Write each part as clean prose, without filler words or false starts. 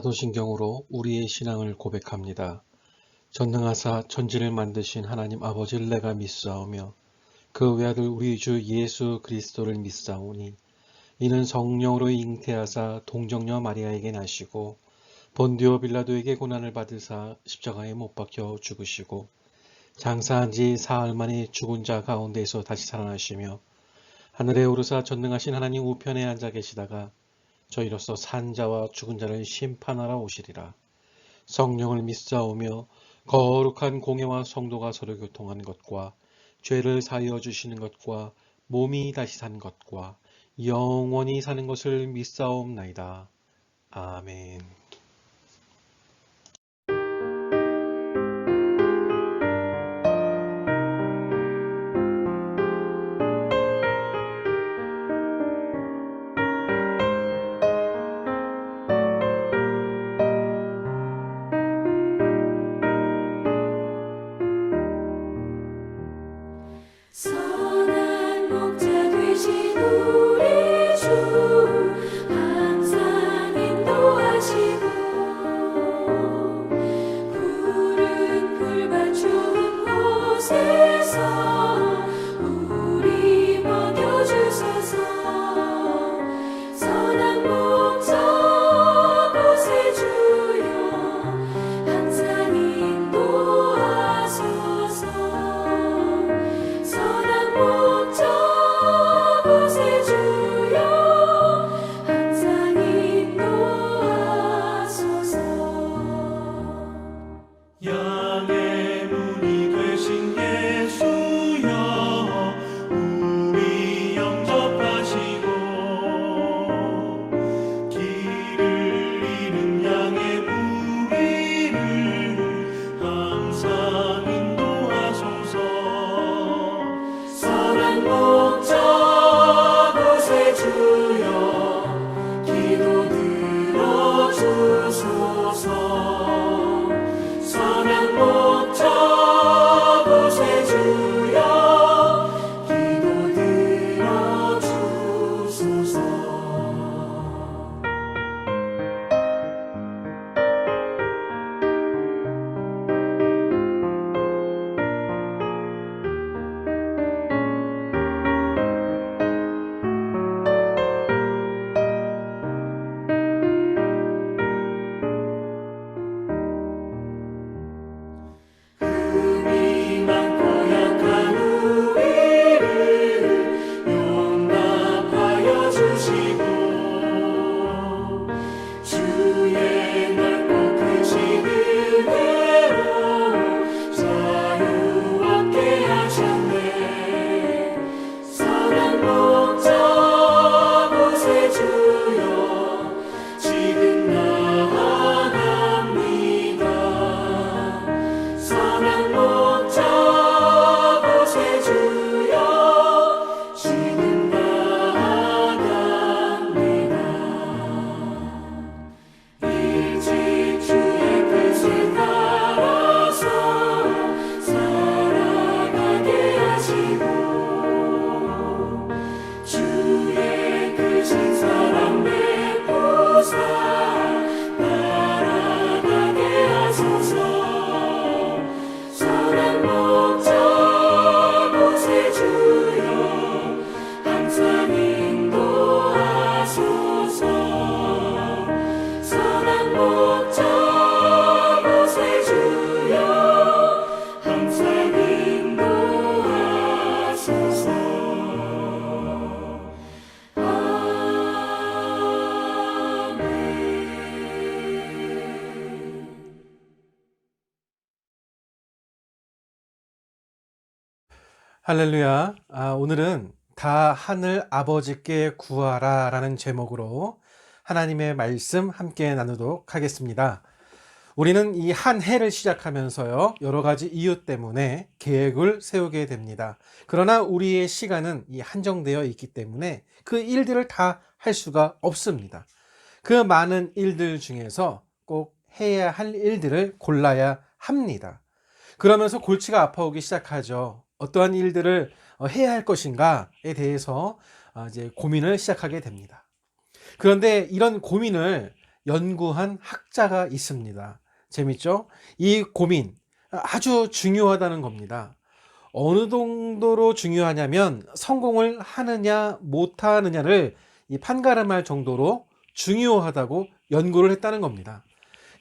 사도신경으로 우리의 신앙을 고백합니다. 전능하사 천지를 만드신 하나님 아버지를 내가 믿사오며 그 외아들 우리 주 예수 그리스도를 믿사오니 이는 성령으로 잉태하사 동정녀 마리아에게 나시고 본디오 빌라도에게 고난을 받으사 십자가에 못 박혀 죽으시고 장사한 지 사흘 만에 죽은 자 가운데에서 다시 살아나시며 하늘에 오르사 전능하신 하나님 우편에 앉아 계시다가 저희로서 산 자와 죽은 자를 심판하러 오시리라. 성령을 믿사오며 거룩한 공예와 성도가 서로 교통하는 것과 죄를 사하여 주시는 것과 몸이 다시 산 것과 영원히 사는 것을 믿사옵나이다. 아멘. 선한 목자 되신 우리 주 항상 인도하시고 푸른 풀밭 좋은 곳에서 우리 먹여주소서. 선한 목자 곳에 주여 항상 인도하소서. 선한 목자 곳에 주여 항상 인도하소서. 양의 문이 되신 예수여 우리 영접하시고 길을 잃은 양의 무리를 항상 인도하소서. 선한 목자 곳에 주여 기도 들어주소서. 선한 목자 곳에 주여 기도 들어주소서. 흠이 많고 약한 우리를 용납하여 주시고 주의 넓고 크신 은혜로 자유롭게 하셨네. 선한 목자 곳에 주여 지금 나아갑니다. 선한 목자 곳에 주여 지금 나아갑니다. 일찍 주의 뜻을 따라서 살아가게 하시고 주의 크신 사랑 베푸사 따라가게 하소서. 선한 목자 곳에 주여 항상 인도하소서. 선한 목자 곳에 주여 항상 인도하소서. 아멘. 할렐루야. 오늘은 다 하늘 아버지께 구하라 라는 제목으로 하나님의 말씀 함께 나누도록 하겠습니다. 우리는 이 한 해를 시작하면서요, 여러 가지 이유 때문에 계획을 세우게 됩니다. 그러나 우리의 시간은 한정되어 있기 때문에 그 일들을 다 할 수가 없습니다. 그 많은 일들 중에서 꼭 해야 할 일들을 골라야 합니다. 그러면서 골치가 아파오기 시작하죠. 어떠한 일들을 해야 할 것인가에 대해서 이제 고민을 시작하게 됩니다. 그런데 이런 고민을 연구한 학자가 있습니다. 재밌죠? 이 고민 아주 중요하다는 겁니다. 어느 정도로 중요하냐면 성공을 하느냐 못하느냐를 이 판가름할 정도로 중요하다고 연구를 했다는 겁니다.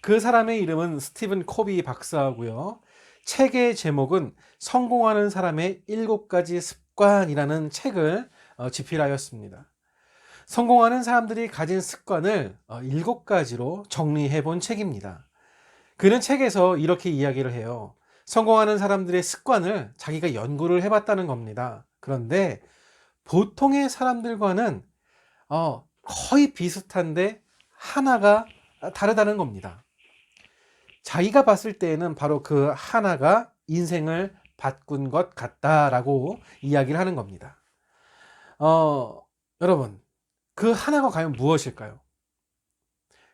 그 사람의 이름은 스티븐 코비 박사고요. 책의 제목은 성공하는 사람의 7가지 습관이라는 책을 집필하였습니다. 성공하는 사람들이 가진 습관을 7가지로 정리해 본 책입니다. 그는 책에서 이렇게 이야기를 해요. 성공하는 사람들의 습관을 자기가 연구를 해봤다는 겁니다. 그런데 보통의 사람들과는 거의 비슷한데 하나가 다르다는 겁니다. 자기가 봤을 때에는 바로 그 하나가 인생을 바꾼 것 같다라고 이야기를 하는 겁니다. 여러분, 그 하나가 과연 무엇일까요?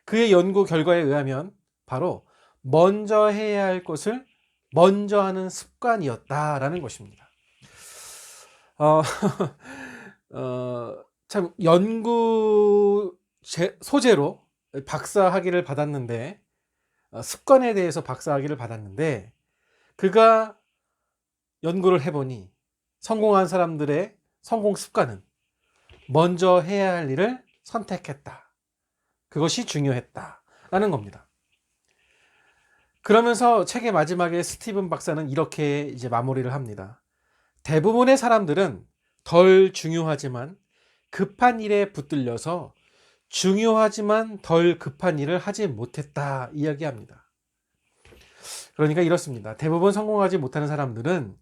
그의 연구 결과에 의하면 바로 먼저 해야 할 것을 먼저 하는 습관이었다라는 것입니다. 참 연구 소재로 박사학위를 받았는데 습관에 대해서 박사학위를 받았는데 그가 연구를 해보니 성공한 사람들의 성공 습관은 먼저 해야 할 일을 선택했다. 그것이 중요했다라는 겁니다. 그러면서 책의 마지막에 스티븐 박사는 이렇게 이제 마무리를 합니다. 대부분의 사람들은 덜 중요하지만 급한 일에 붙들려서 중요하지만 덜 급한 일을 하지 못했다 이야기합니다. 그러니까 이렇습니다. 대부분 성공하지 못하는 사람들은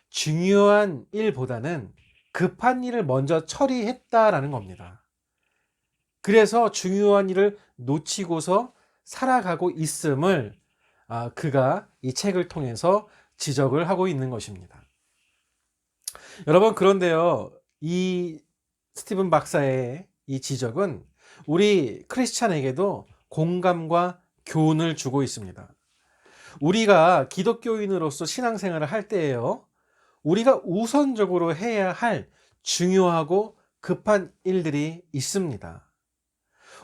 중요한 일보다는 급한 일을 먼저 처리했다라는 겁니다. 그래서 중요한 일을 놓치고서 살아가고 있음을 그가 이 책을 통해서 지적을 하고 있는 것입니다. 여러분, 그런데요, 이 스티븐 박사의 이 지적은 우리 크리스찬에게도 공감과 교훈을 주고 있습니다. 우리가 기독교인으로서 신앙생활을 할 때에요, 우리가 우선적으로 해야 할 중요하고 급한 일들이 있습니다.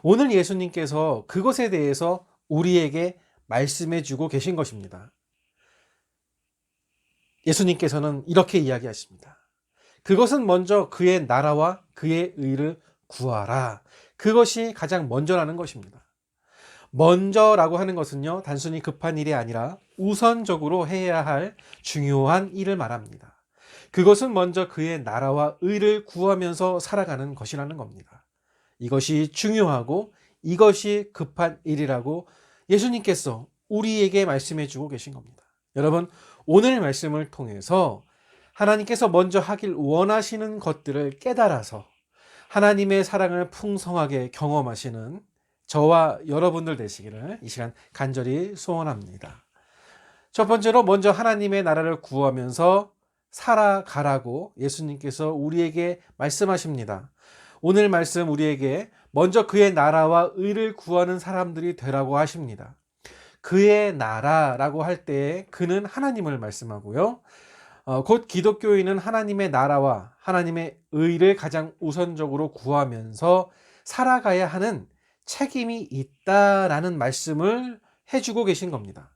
오늘 예수님께서 그것에 대해서 우리에게 말씀해 주고 계신 것입니다. 예수님께서는 이렇게 이야기하십니다. 그것은 먼저 그의 나라와 그의 의를 구하라. 그것이 가장 먼저라는 것입니다. 먼저라고 하는 것은요, 단순히 급한 일이 아니라 우선적으로 해야 할 중요한 일을 말합니다. 그것은 먼저 그의 나라와 의를 구하면서 살아가는 것이라는 겁니다. 이것이 중요하고 이것이 급한 일이라고 예수님께서 우리에게 말씀해 주고 계신 겁니다. 여러분, 오늘 말씀을 통해서 하나님께서 먼저 하길 원하시는 것들을 깨달아서 하나님의 사랑을 풍성하게 경험하시는 저와 여러분들 되시기를 이 시간 간절히 소원합니다. 첫 번째로 먼저 하나님의 나라를 구하면서 살아가라고 예수님께서 우리에게 말씀하십니다. 오늘 말씀 우리에게 먼저 그의 나라와 의를 구하는 사람들이 되라고 하십니다. 그의 나라라고 할 때 그는 하나님을 말씀하고요. 곧 기독교인은 하나님의 나라와 하나님의 의를 가장 우선적으로 구하면서 살아가야 하는 책임이 있다라는 말씀을 해주고 계신 겁니다.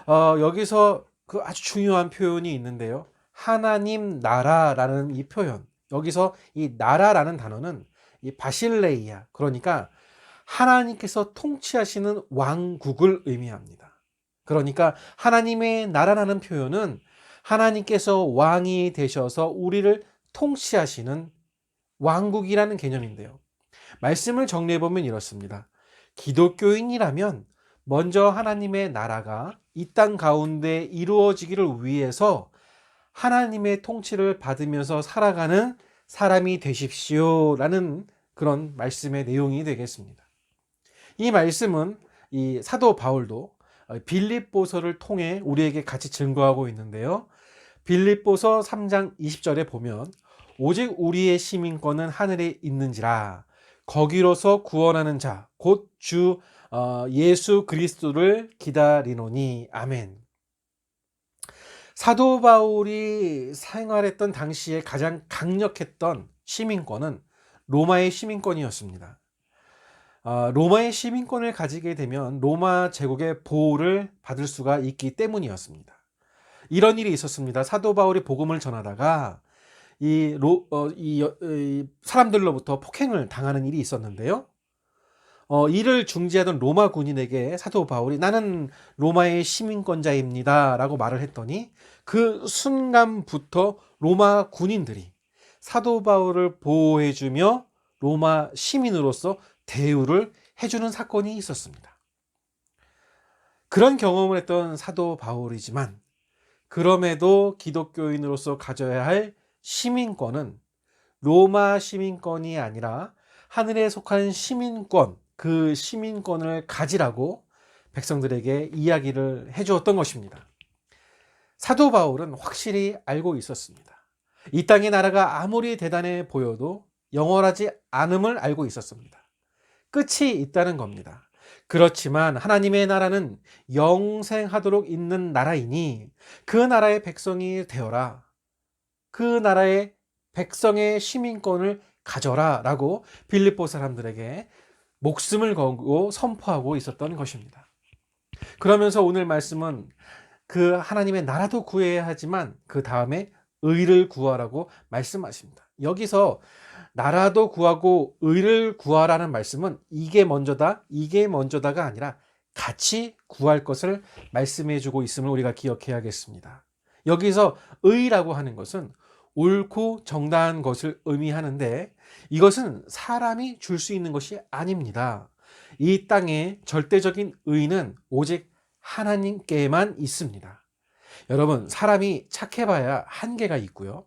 여기서 그 아주 중요한 표현이 있는데요. 하나님 나라라는 이 표현, 여기서 이 나라라는 단어는 이 바실레이아, 그러니까 하나님께서 통치하시는 왕국을 의미합니다. 그러니까 하나님의 나라라는 표현은 하나님께서 왕이 되셔서 우리를 통치하시는 왕국이라는 개념인데요. 말씀을 정리해보면 이렇습니다. 기독교인이라면 먼저 하나님의 나라가 이 땅 가운데 이루어지기를 위해서 하나님의 통치를 받으면서 살아가는 사람이 되십시오라는 그런 말씀의 내용이 되겠습니다. 이 말씀은 이 사도 바울도 빌립보서를 통해 우리에게 같이 증거하고 있는데요. 빌립보서 3장 20절에 보면 오직 우리의 시민권은 하늘에 있는지라 거기로서 구원하는 자 곧 주 예수 그리스도를 기다리노니. 아멘. 사도 바울이 생활했던 당시에 가장 강력했던 시민권은 로마의 시민권이었습니다. 로마의 시민권을 가지게 되면 로마 제국의 보호를 받을 수가 있기 때문이었습니다. 이런 일이 있었습니다. 사도 바울이 복음을 전하다가 이 사람들로부터 폭행을 당하는 일이 있었는데요. 이를 중지하던 로마 군인에게 사도 바울이 나는 로마의 시민권자입니다 라고 말을 했더니 그 순간부터 로마 군인들이 사도 바울을 보호해주며 로마 시민으로서 대우를 해주는 사건이 있었습니다. 그런 경험을 했던 사도 바울이지만 그럼에도 기독교인으로서 가져야 할 시민권은 로마 시민권이 아니라 하늘에 속한 시민권, 그 시민권을 가지라고 백성들에게 이야기를 해주었던 것입니다. 사도 바울은 확실히 알고 있었습니다. 이 땅의 나라가 아무리 대단해 보여도 영원하지 않음을 알고 있었습니다. 끝이 있다는 겁니다. 그렇지만 하나님의 나라는 영생하도록 있는 나라이니 그 나라의 백성이 되어라. 그 나라의 백성의 시민권을 가져라 라고 빌립보 사람들에게 목숨을 걸고 선포하고 있었던 것입니다. 그러면서 오늘 말씀은 그 하나님의 나라도 구해야 하지만 그 다음에 의를 구하라고 말씀하십니다. 여기서 나라도 구하고 의를 구하라는 말씀은 이게 먼저다가 아니라 같이 구할 것을 말씀해 주고 있음을 우리가 기억해야겠습니다. 여기서 의라고 하는 것은 옳고 정당한 것을 의미하는데 이것은 사람이 줄 수 있는 것이 아닙니다. 이 땅에 절대적인 의는 오직 하나님께만 있습니다. 여러분, 사람이 착해봐야 한계가 있고요.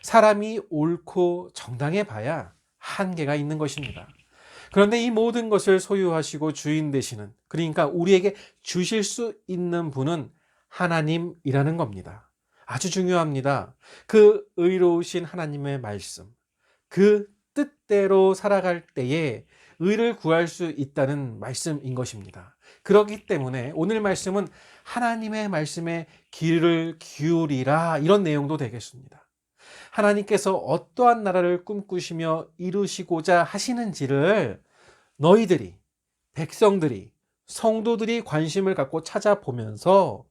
사람이 옳고 정당해 봐야 한계가 있는 것입니다. 그런데 이 모든 것을 소유하시고 주인 되시는, 그러니까 우리에게 주실 수 있는 분은 하나님이라는 겁니다. 아주 중요합니다. 그 의로우신 하나님의 말씀, 그 뜻대로 살아갈 때에 의를 구할 수 있다는 말씀인 것입니다. 그렇기 때문에 오늘 말씀은 하나님의 말씀에 귀를 기울이라 이런 내용도 되겠습니다. 하나님께서 어떠한 나라를 꿈꾸시며 이루시고자 하시는지를 너희들이, 백성들이, 성도들이 관심을 갖고 찾아보면서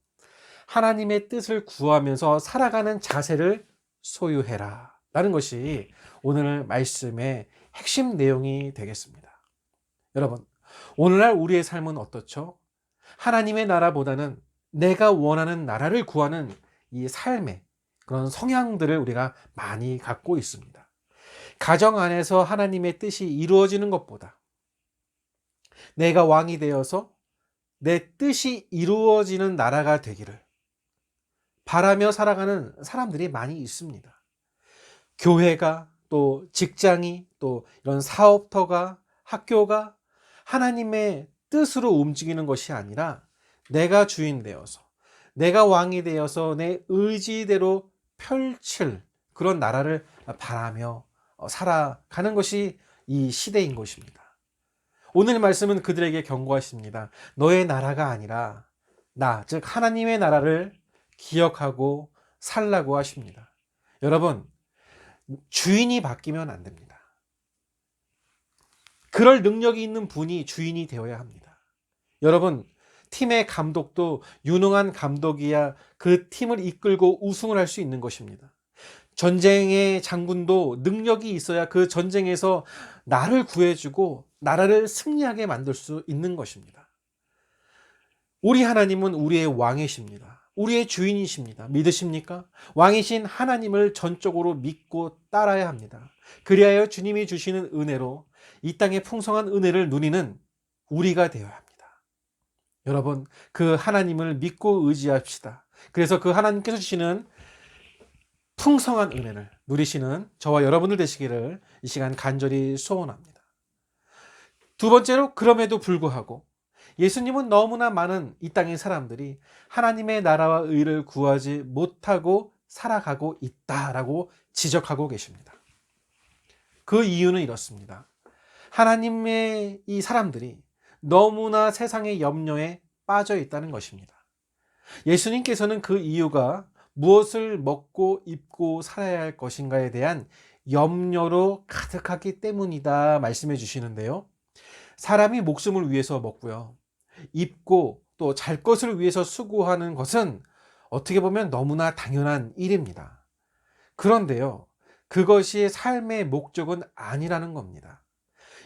하나님의 뜻을 구하면서 살아가는 자세를 소유해라 라는 것이 오늘 말씀의 핵심 내용이 되겠습니다. 여러분, 오늘날 우리의 삶은 어떻죠? 하나님의 나라보다는 내가 원하는 나라를 구하는 이 삶의 그런 성향들을 우리가 많이 갖고 있습니다. 가정 안에서 하나님의 뜻이 이루어지는 것보다 내가 왕이 되어서 내 뜻이 이루어지는 나라가 되기를 바라며 살아가는 사람들이 많이 있습니다. 교회가, 또 직장이, 또 이런 사업터가, 학교가 하나님의 뜻으로 움직이는 것이 아니라 내가 주인 되어서, 내가 왕이 되어서 내 의지대로 펼칠 그런 나라를 바라며 살아가는 것이 이 시대인 것입니다. 오늘 말씀은 그들에게 경고하십니다. 너의 나라가 아니라 나, 즉 하나님의 나라를 기억하고 살라고 하십니다. 여러분, 주인이 바뀌면 안 됩니다. 그럴 능력이 있는 분이 주인이 되어야 합니다. 여러분, 팀의 감독도 유능한 감독이야 그 팀을 이끌고 우승을 할 수 있는 것입니다. 전쟁의 장군도 능력이 있어야 그 전쟁에서 나를 구해주고 나라를 승리하게 만들 수 있는 것입니다. 우리 하나님은 우리의 왕이십니다. 우리의 주인이십니다. 믿으십니까? 왕이신 하나님을 전적으로 믿고 따라야 합니다. 그리하여 주님이 주시는 은혜로 이 땅의 풍성한 은혜를 누리는 우리가 되어야 합니다. 여러분, 그 하나님을 믿고 의지합시다. 그래서 그 하나님께서 주시는 풍성한 은혜를 누리시는 저와 여러분들 되시기를 이 시간 간절히 소원합니다. 두 번째로, 그럼에도 불구하고 예수님은 너무나 많은 이 땅의 사람들이 하나님의 나라와 의를 구하지 못하고 살아가고 있다라고 지적하고 계십니다. 그 이유는 이렇습니다. 하나님의 이 사람들이 너무나 세상의 염려에 빠져 있다는 것입니다. 예수님께서는 그 이유가 무엇을 먹고 입고 살아야 할 것인가에 대한 염려로 가득하기 때문이다 말씀해 주시는데요. 사람이 목숨을 위해서 먹고요. 입고 또 잘 것을 위해서 수고하는 것은 어떻게 보면 너무나 당연한 일입니다. 그런데요, 그것이 삶의 목적은 아니라는 겁니다.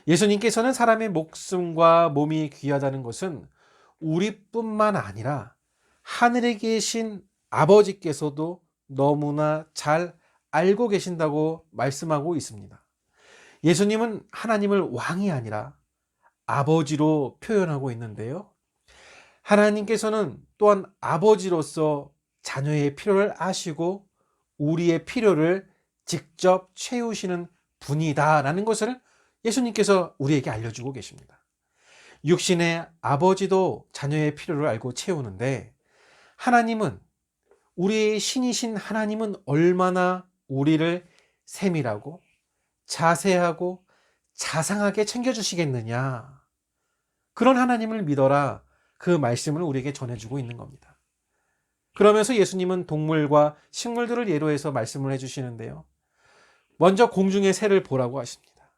예수님께서는 사람의 목숨과 몸이 귀하다는 것은 우리뿐만 아니라 하늘에 계신 아버지께서도 너무나 잘 알고 계신다고 말씀하고 있습니다. 예수님은 하나님을 왕이 아니라 아버지로 표현하고 있는데요. 하나님께서는 또한 아버지로서 자녀의 필요를 아시고 우리의 필요를 직접 채우시는 분이다라는 것을 예수님께서 우리에게 알려주고 계십니다. 육신의 아버지도 자녀의 필요를 알고 채우는데 하나님은, 우리의 신이신 하나님은 얼마나 우리를 세밀하고 자세하고 자상하게 챙겨주시겠느냐. 그런 하나님을 믿어라. 그 말씀을 우리에게 전해주고 있는 겁니다. 그러면서 예수님은 동물과 식물들을 예로 해서 말씀을 해주시는데요. 먼저 공중의 새를 보라고 하십니다.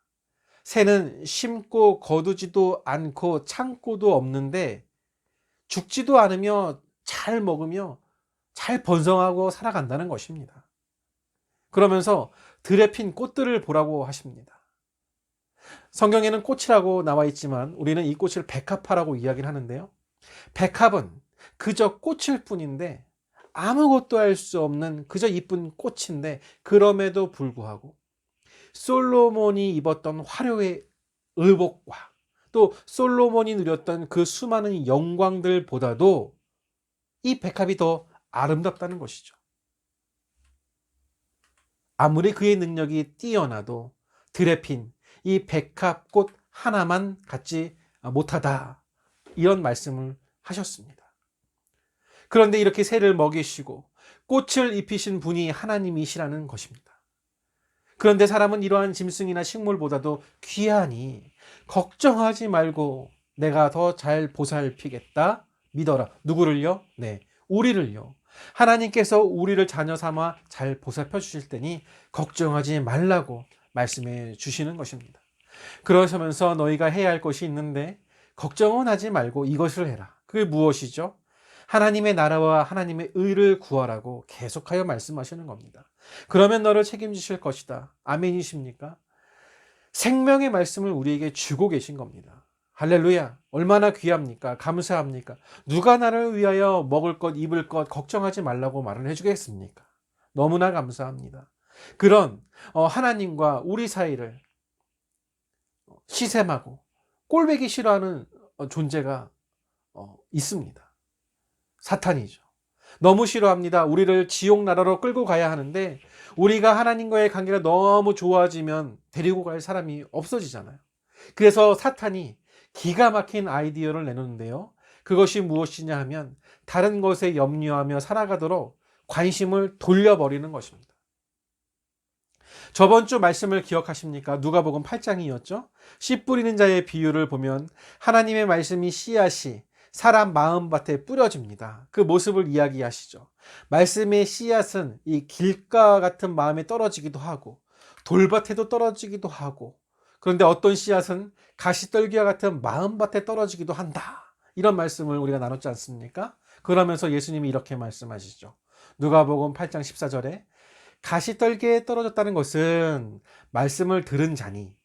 새는 심고 거두지도 않고 창고도 없는데 죽지도 않으며 잘 먹으며 잘 번성하고 살아간다는 것입니다. 그러면서 들에 핀 꽃들을 보라고 하십니다. 성경에는 꽃이라고 나와 있지만 우리는 이 꽃을 백합화라고 이야기를 하는데요. 백합은 그저 꽃일 뿐인데 아무것도 할 수 없는 그저 이쁜 꽃인데 그럼에도 불구하고 솔로몬이 입었던 화려의 의복과 또 솔로몬이 누렸던 그 수많은 영광들보다도 이 백합이 더 아름답다는 것이죠. 아무리 그의 능력이 뛰어나도 들에 핀 이 백합꽃 하나만 갖지 못하다, 이런 말씀을 하셨습니다. 그런데 이렇게 새를 먹이시고 꽃을 입히신 분이 하나님이시라는 것입니다. 그런데 사람은 이러한 짐승이나 식물보다도 귀하니 걱정하지 말고 내가 더 잘 보살피겠다 믿어라. 누구를요? 네, 우리를요. 하나님께서 우리를 자녀 삼아 잘 보살펴 주실 테니 걱정하지 말라고 말씀해 주시는 것입니다. 그러시면서 너희가 해야 할 것이 있는데 걱정은 하지 말고 이것을 해라. 그게 무엇이죠? 하나님의 나라와 하나님의 의를 구하라고 계속하여 말씀하시는 겁니다. 그러면 너를 책임지실 것이다. 아멘이십니까? 생명의 말씀을 우리에게 주고 계신 겁니다. 할렐루야. 얼마나 귀합니까? 감사합니까? 누가 나를 위하여 먹을 것, 입을 것 걱정하지 말라고 말을 해주겠습니까? 너무나 감사합니다. 그런 하나님과 우리 사이를 시샘하고 꼴보기 싫어하는 존재가 있습니다. 사탄이죠. 너무 싫어합니다. 우리를 지옥 나라로 끌고 가야 하는데 우리가 하나님과의 관계가 너무 좋아지면 데리고 갈 사람이 없어지잖아요. 그래서 사탄이 기가 막힌 아이디어를 내놓는데요. 그것이 무엇이냐 하면 다른 것에 염려하며 살아가도록 관심을 돌려버리는 것입니다. 저번 주 말씀을 기억하십니까? 누가복음 8장이었죠. 씨 뿌리는 자의 비유를 보면 하나님의 말씀이 씨앗이 사람 마음밭에 뿌려집니다. 그 모습을 이야기하시죠. 말씀의 씨앗은 이 길가 같은 마음에 떨어지기도 하고 돌밭에도 떨어지기도 하고, 그런데 어떤 씨앗은 가시떨기와 같은 마음밭에 떨어지기도 한다. 이런 말씀을 우리가 나눴지 않습니까? 그러면서 예수님이 이렇게 말씀하시죠. 누가복음 8장 14절에 가시떨기에 떨어졌다는 것은 말씀을 들은 자니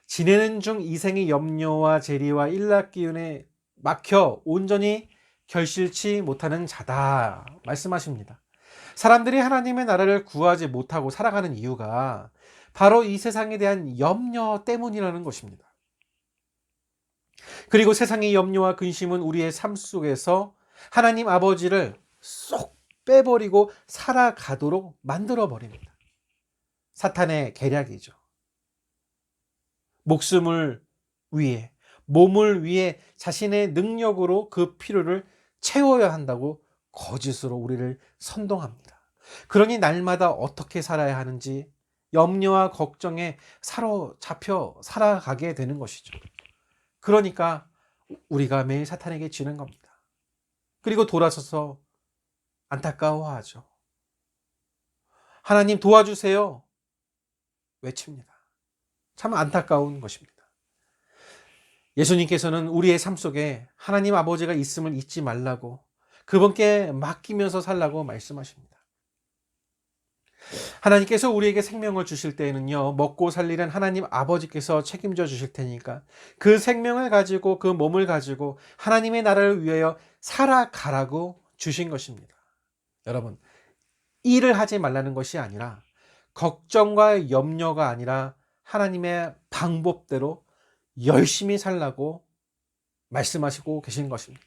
지내는 중 이생의 염려와 재리와 일락기운에 막혀 온전히 결실치 못하는 자다 말씀하십니다. 사람들이 하나님의 나라를 구하지 못하고 살아가는 이유가 바로 이 세상에 대한 염려 때문이라는 것입니다. 그리고 세상의 염려와 근심은 우리의 삶 속에서 하나님 아버지를 쏙 빼버리고 살아가도록 만들어버립니다. 사탄의 계략이죠. 목숨을 위해, 몸을 위해 자신의 능력으로 그 필요를 채워야 한다고 거짓으로 우리를 선동합니다. 그러니 날마다 어떻게 살아야 하는지 염려와 걱정에 사로잡혀 살아가게 되는 것이죠. 그러니까 우리가 매일 사탄에게 지는 겁니다. 그리고 돌아서서 안타까워하죠. 하나님 도와주세요. 외칩니다. 참 안타까운 것입니다. 예수님께서는 우리의 삶 속에 하나님 아버지가 있음을 잊지 말라고, 그분께 맡기면서 살라고 말씀하십니다. 하나님께서 우리에게 생명을 주실 때에는요, 먹고 살 일은 하나님 아버지께서 책임져 주실 테니까 그 생명을 가지고, 그 몸을 가지고 하나님의 나라를 위하여 살아가라고 주신 것입니다. 여러분, 일을 하지 말라는 것이 아니라, 걱정과 염려가 아니라 하나님의 방법대로 열심히 살라고 말씀하시고 계신 것입니다.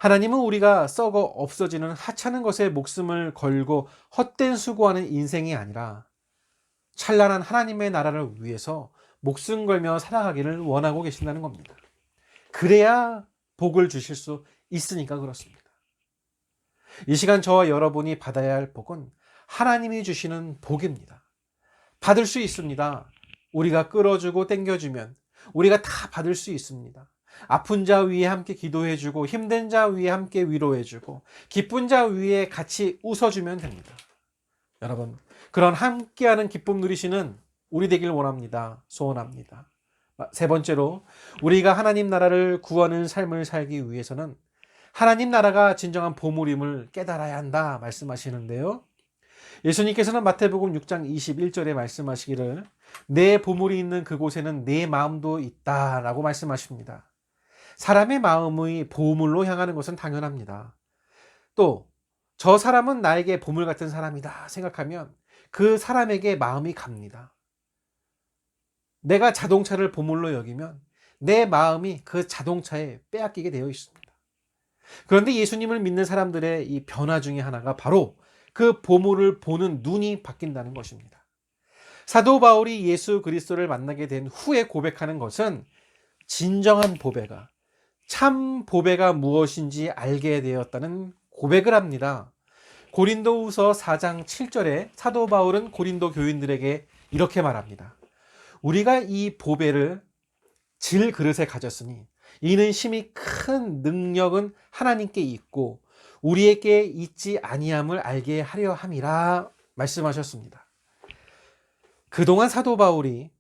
하나님은 우리가 썩어 없어지는 하찮은 것에 목숨을 걸고 헛된 수고하는 인생이 아니라 찬란한 하나님의 나라를 위해서 목숨 걸며 살아가기를 원하고 계신다는 겁니다. 그래야 복을 주실 수 있으니까 그렇습니다. 이 시간 저와 여러분이 받아야 할 복은 하나님이 주시는 복입니다. 받을 수 있습니다. 우리가 끌어주고 땡겨주면 우리가 다 받을 수 있습니다. 아픈 자 위에 함께 기도해주고, 힘든 자 위에 함께 위로해주고, 기쁜 자 위에 같이 웃어주면 됩니다. 여러분, 그런 함께하는 기쁨 누리시는 우리 되길 원합니다. 소원합니다. 세 번째로, 우리가 하나님 나라를 구하는 삶을 살기 위해서는 하나님 나라가 진정한 보물임을 깨달아야 한다 말씀하시는데요. 예수님께서는 마태복음 6장 21절에 말씀하시기를 내 보물이 있는 그곳에는 내 마음도 있다라고 말씀하십니다. 사람의 마음의 보물로 향하는 것은 당연합니다. 또 저 사람은 나에게 보물 같은 사람이다 생각하면 그 사람에게 마음이 갑니다. 내가 자동차를 보물로 여기면 내 마음이 그 자동차에 빼앗기게 되어 있습니다. 그런데 예수님을 믿는 사람들의 이 변화 중에 하나가 바로 그 보물을 보는 눈이 바뀐다는 것입니다. 사도 바울이 예수 그리스도를 만나게 된 후에 고백하는 것은 진정한 보배가, 참 보배가 무엇인지 알게 되었다는 고백을 합니다. 고린도후서 4장 7절에 사도 바울은 고린도 교인들에게 이렇게 말합니다. 우리가 이 보배를 질 그릇에 가졌으니 이는 심히 큰 능력은 하나님께 있고 우리에게 있지 아니함을 알게 하려 함이라 말씀하셨습니다. 그동안 사도 바울이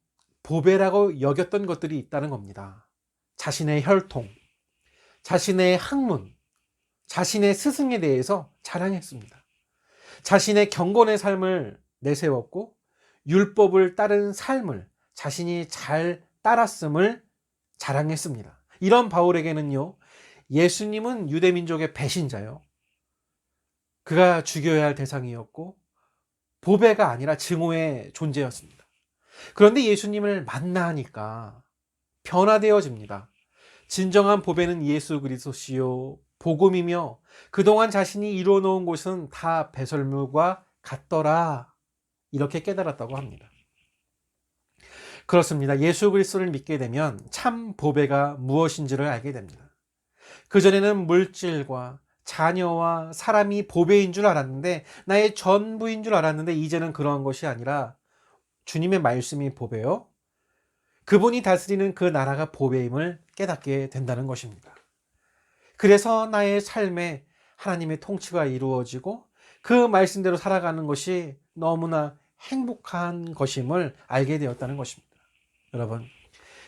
보배라고 여겼던 것들이 있다는 겁니다. 자신의 혈통, 자신의 학문, 자신의 스승에 대해서 자랑했습니다. 자신의 경건의 삶을 내세웠고 율법을 따른 삶을 자신이 잘 따랐음을 자랑했습니다. 이런 바울에게는요, 예수님은 유대민족의 배신자요, 그가 죽여야 할 대상이었고 보배가 아니라 증오의 존재였습니다. 그런데 예수님을 만나니까 변화되어집니다. 진정한 보배는 예수 그리스도시요 복음이며 그동안 자신이 이루어 놓은 곳은 다 배설물과 같더라, 이렇게 깨달았다고 합니다. 그렇습니다. 예수 그리스도를 믿게 되면 참 보배가 무엇인지를 알게 됩니다. 그전에는 물질과 자녀와 사람이 보배인 줄 알았는데, 나의 전부인 줄 알았는데, 이제는 그러한 것이 아니라 주님의 말씀이 보배요, 그분이 다스리는 그 나라가 보배임을 깨닫게 된다는 것입니다. 그래서 나의 삶에 하나님의 통치가 이루어지고 그 말씀대로 살아가는 것이 너무나 행복한 것임을 알게 되었다는 것입니다. 여러분,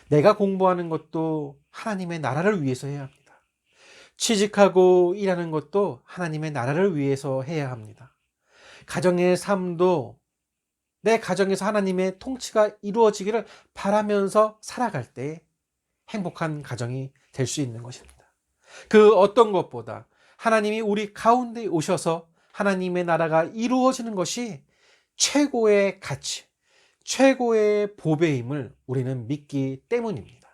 내가 공부하는 것도 하나님의 나라를 위해서 해야 합니다. 취직하고 일하는 것도 하나님의 나라를 위해서 해야 합니다. 가정의 삶도 내 가정에서 하나님의 통치가 이루어지기를 바라면서 살아갈 때 행복한 가정이 될 수 있는 것입니다. 그 어떤 것보다 하나님이 우리 가운데 오셔서 하나님의 나라가 이루어지는 것이 최고의 가치, 최고의 보배임을 우리는 믿기 때문입니다.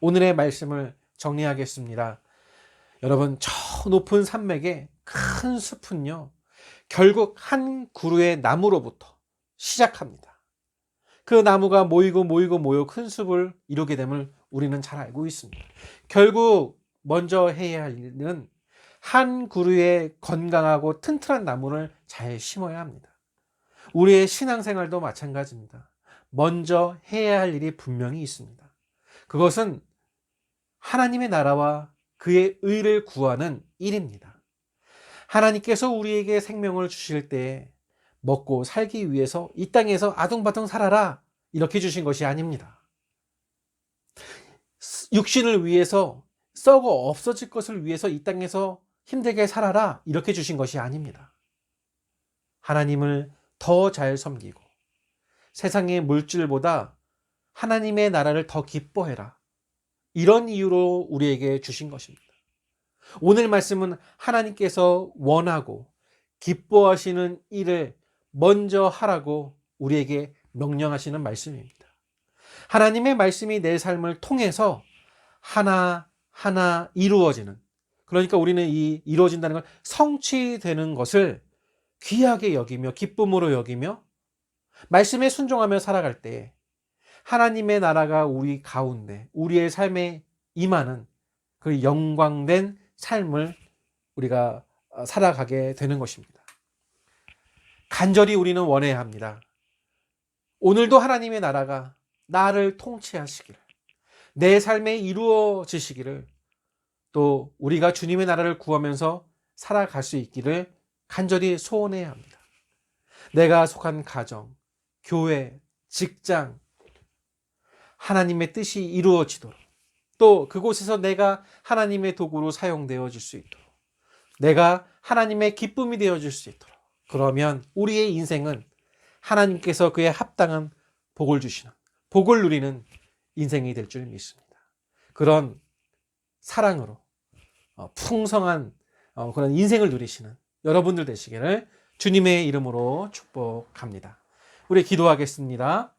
오늘의 말씀을 정리하겠습니다. 여러분, 저 높은 산맥의 큰 숲은요, 결국 한 그루의 나무로부터 시작합니다. 그 나무가 모이고 큰 숲을 이루게 됨을 우리는 잘 알고 있습니다. 결국 먼저 해야 할 일은 한 그루의 건강하고 튼튼한 나무를 잘 심어야 합니다. 우리의 신앙생활도 마찬가지입니다. 먼저 해야 할 일이 분명히 있습니다. 그것은 하나님의 나라와 그의 의를 구하는 일입니다. 하나님께서 우리에게 생명을 주실 때 먹고 살기 위해서 이 땅에서 아둥바둥 살아라, 이렇게 주신 것이 아닙니다. 육신을 위해서 썩어 없어질 것을 위해서 이 땅에서 힘들게 살아라 이렇게 주신 것이 아닙니다. 하나님을 더 잘 섬기고 세상의 물질보다 하나님의 나라를 더 기뻐해라. 이런 이유로 우리에게 주신 것입니다. 오늘 말씀은 하나님께서 원하고 기뻐하시는 일을 먼저 하라고 우리에게 명령하시는 말씀입니다. 하나님의 말씀이 내 삶을 통해서 하나하나 이루어지는, 그러니까 우리는 이 이루어진다는 걸 성취되는 것을 귀하게 여기며 기쁨으로 여기며 말씀에 순종하며 살아갈 때 하나님의 나라가 우리 가운데 우리의 삶에 임하는 그 영광된 삶을 우리가 살아가게 되는 것입니다. 간절히 우리는 원해야 합니다. 오늘도 하나님의 나라가 나를 통치하시기를, 내 삶에 이루어지시기를, 또 우리가 주님의 나라를 구하면서 살아갈 수 있기를 간절히 소원해야 합니다. 내가 속한 가정, 교회, 직장, 하나님의 뜻이 이루어지도록, 또 그곳에서 내가 하나님의 도구로 사용되어질 수 있도록, 내가 하나님의 기쁨이 되어질 수 있도록, 그러면 우리의 인생은 하나님께서 그에 합당한 복을 주시는, 복을 누리는 인생이 될 줄 믿습니다. 그런 사랑으로 풍성한 그런 인생을 누리시는 여러분들 되시기를 주님의 이름으로 축복합니다. 우리 기도하겠습니다.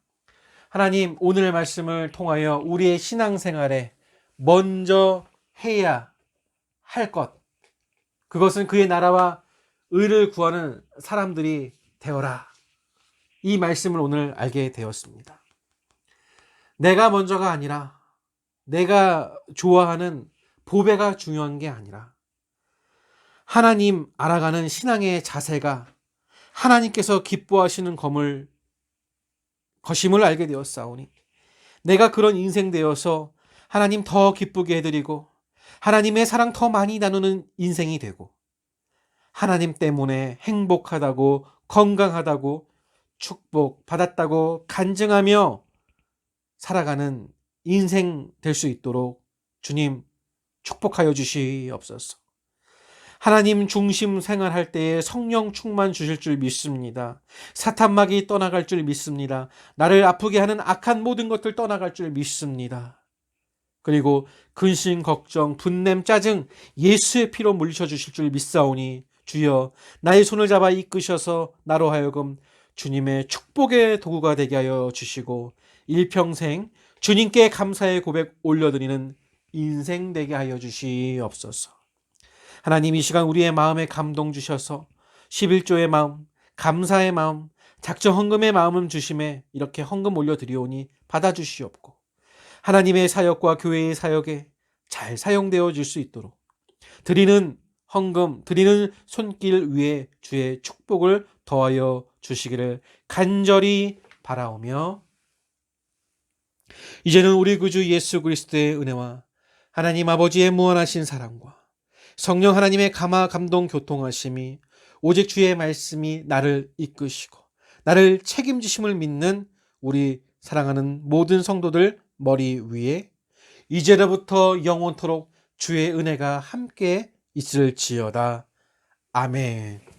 하나님, 오늘 말씀을 통하여 우리의 신앙생활에 먼저 해야 할 것, 그것은 그의 나라와 의를 구하는 사람들이 되어라. 이 말씀을 오늘 알게 되었습니다. 내가 먼저가 아니라, 내가 좋아하는 보배가 중요한 게 아니라 하나님 알아가는 신앙의 자세가 하나님께서 기뻐하시는 것임을 알게 되었사오니 내가 그런 인생 되어서 하나님 더 기쁘게 해드리고 하나님의 사랑 더 많이 나누는 인생이 되고 하나님 때문에 행복하다고, 건강하다고, 축복받았다고 간증하며 살아가는 인생 될 수 있도록 주님 축복하여 주시옵소서. 하나님 중심 생활할 때에 성령 충만 주실 줄 믿습니다. 사탄막이 떠나갈 줄 믿습니다. 나를 아프게 하는 악한 모든 것들 떠나갈 줄 믿습니다. 그리고 근심, 걱정, 분냄, 짜증 예수의 피로 물리쳐 주실 줄 믿사오니 주여 나의 손을 잡아 이끄셔서 나로 하여금 주님의 축복의 도구가 되게 하여 주시고 일평생 주님께 감사의 고백 올려드리는 인생 되게 하여 주시옵소서. 하나님, 이 시간 우리의 마음에 감동 주셔서 11조의 마음, 감사의 마음, 작정 헌금의 마음을 주심에 이렇게 헌금 올려드리오니 받아주시옵고 하나님의 사역과 교회의 사역에 잘 사용되어질 수 있도록 드리는 헌금, 드리는 손길 위에 주의 축복을 더하여 주시기를 간절히 바라오며 이제는 우리 구주 예수 그리스도의 은혜와 하나님 아버지의 무한하신 사랑과 성령 하나님의 감화 감동 교통하심이 오직 주의 말씀이 나를 이끄시고 나를 책임지심을 믿는 우리 사랑하는 모든 성도들 머리 위에 이제로부터 영원토록 주의 은혜가 함께 있을지어다. 아멘.